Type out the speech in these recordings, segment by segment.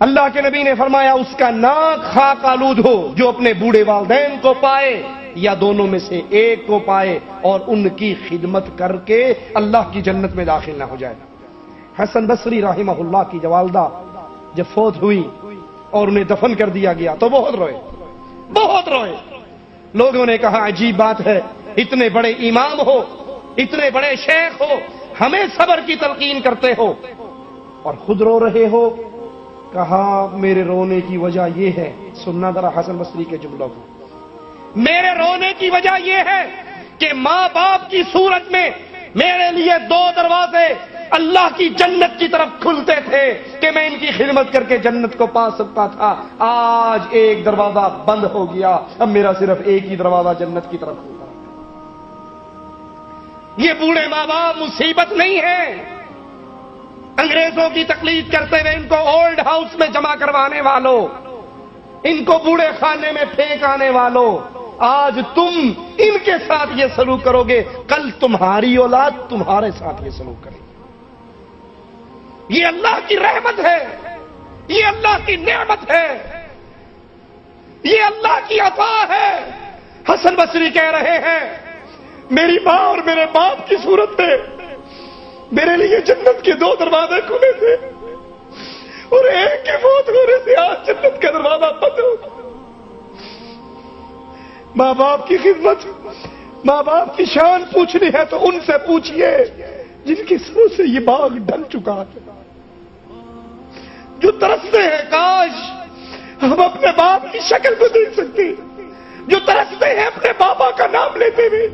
اللہ کے نبی نے فرمایا اس کا ناک خاک آلود ہو جو اپنے بوڑھے والدین کو پائے یا دونوں میں سے ایک کو پائے اور ان کی خدمت کر کے اللہ کی جنت میں داخل نہ ہو جائے۔ حسن بصری رحمہ اللہ کی والدہ جب فوت ہوئی اور انہیں دفن کر دیا گیا تو بہت روئے، بہت روئے۔ لوگوں نے کہا عجیب بات ہے، اتنے بڑے امام ہو، اتنے بڑے شیخ ہو، ہمیں صبر کی تلقین کرتے ہو اور خود رو رہے ہو۔ کہا میرے رونے کی وجہ یہ ہے، سننا ذرا حسن بصری کے جملوں کو، میرے رونے کی وجہ یہ ہے کہ ماں باپ کی صورت میں میرے لیے دو دروازے اللہ کی جنت کی طرف کھلتے تھے کہ میں ان کی خدمت کر کے جنت کو پا سکتا تھا، آج ایک دروازہ بند ہو گیا، اب میرا صرف ایک ہی دروازہ جنت کی طرف کھلتا ہے۔ یہ بوڑھے ماں باپ مصیبت نہیں ہے، انگریزوں کی تقلید کرتے ہوئے ان کو اولڈ ہاؤس میں جمع کروانے والوں، ان کو بوڑھے خانے میں پھینک آنے والوں، آج تم ان کے ساتھ یہ سلوک کرو گے، کل تمہاری اولاد تمہارے ساتھ یہ سلوک کرے گی۔ یہ اللہ کی رحمت ہے، یہ اللہ کی نعمت ہے، یہ اللہ کی عطا ہے۔ حسن بصری کہہ رہے ہیں میری ماں اور میرے باپ کی صورت میں میرے لیے جنت کے دو دروازے کھلے تھے اور ایک کے موت ہونے سے آج جنت کا دروازہ بند ہو گیا۔ ماں باپ کی خدمت، ماں باپ کی شان پوچھنی ہے تو ان سے پوچھئے جن کے سروں سے یہ باغ ڈھل چکا ہے، جو ترستے ہیں کاش ہم اپنے باپ کی شکل کو دیکھ سکتے، جو ترستے ہیں اپنے بابا کا نام لیتے ہوئے،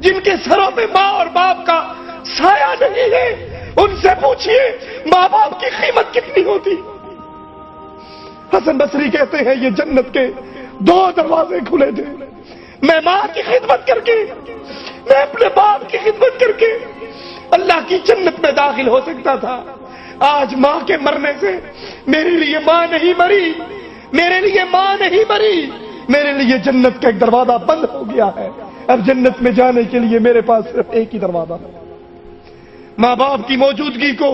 جن کے سروں پہ ماں اور باپ کا سایہ نہیں ہے، ان سے پوچھئے ماں باپ کی قیمت کتنی ہوتی۔ حسن بصری کہتے ہیں یہ جنت کے دو دروازے کھلے تھے، میں ماں کی خدمت کر کے، میں اپنے باپ کی خدمت کر کے اللہ کی جنت میں داخل ہو سکتا تھا۔ آج ماں کے مرنے سے میرے لیے ماں نہیں مری، میرے لیے ماں نہیں مری، میرے لیے جنت کا ایک دروازہ بند ہو گیا ہے، اب جنت میں جانے کے لیے میرے پاس صرف ایک ہی دروازہ ہے۔ ماں باپ کی موجودگی کو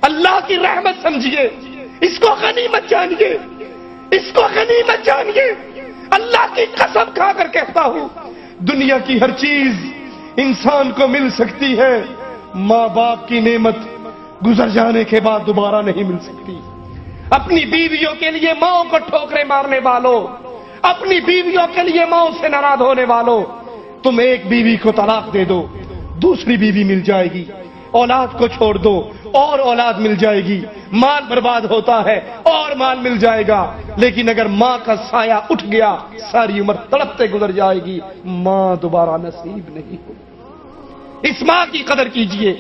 اللہ کی رحمت سمجھیے، اس کو غنیمت جانیے، اس کو غنیمت جانیے۔ اللہ کی قسم کھا کر کہتا ہوں دنیا کی ہر چیز انسان کو مل سکتی ہے، ماں باپ کی نعمت گزر جانے کے بعد دوبارہ نہیں مل سکتی۔ اپنی بیویوں کے لیے ماں کو ٹھوکریں مارنے والوں، اپنی بیویوں کے لیے ماں سے ناراض ہونے والوں، تم ایک بیوی کو طلاق دے دو، دوسری بیوی مل جائے گی، اولاد کو چھوڑ دو اور اولاد مل جائے گی، مال برباد ہوتا ہے اور مال مل جائے گا، لیکن اگر ماں کا سایہ اٹھ گیا ساری عمر تڑپتے گزر جائے گی، ماں دوبارہ نصیب نہیں ہوگی۔ اس ماں کی قدر کیجئے،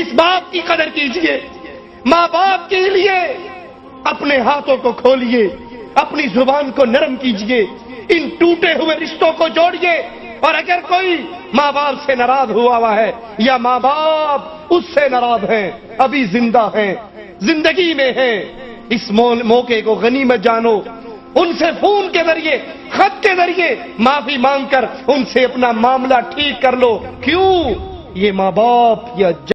اس باپ کی قدر کیجئے۔ ماں باپ کے لیے اپنے ہاتھوں کو کھولیے، اپنی زبان کو نرم کیجئے، ان ٹوٹے ہوئے رشتوں کو جوڑیے، اور اگر کوئی ماں باپ سے ناراض ہوا ہے یا ماں باپ اس سے ناراض ہیں، ابھی زندہ ہیں، زندگی میں ہیں، اس موقع کو غنیمت جانو، ان سے فون کے ذریعے، خط کے ذریعے معافی مانگ کر ان سے اپنا معاملہ ٹھیک کر لو۔ کیوں؟ یہ ماں باپ یا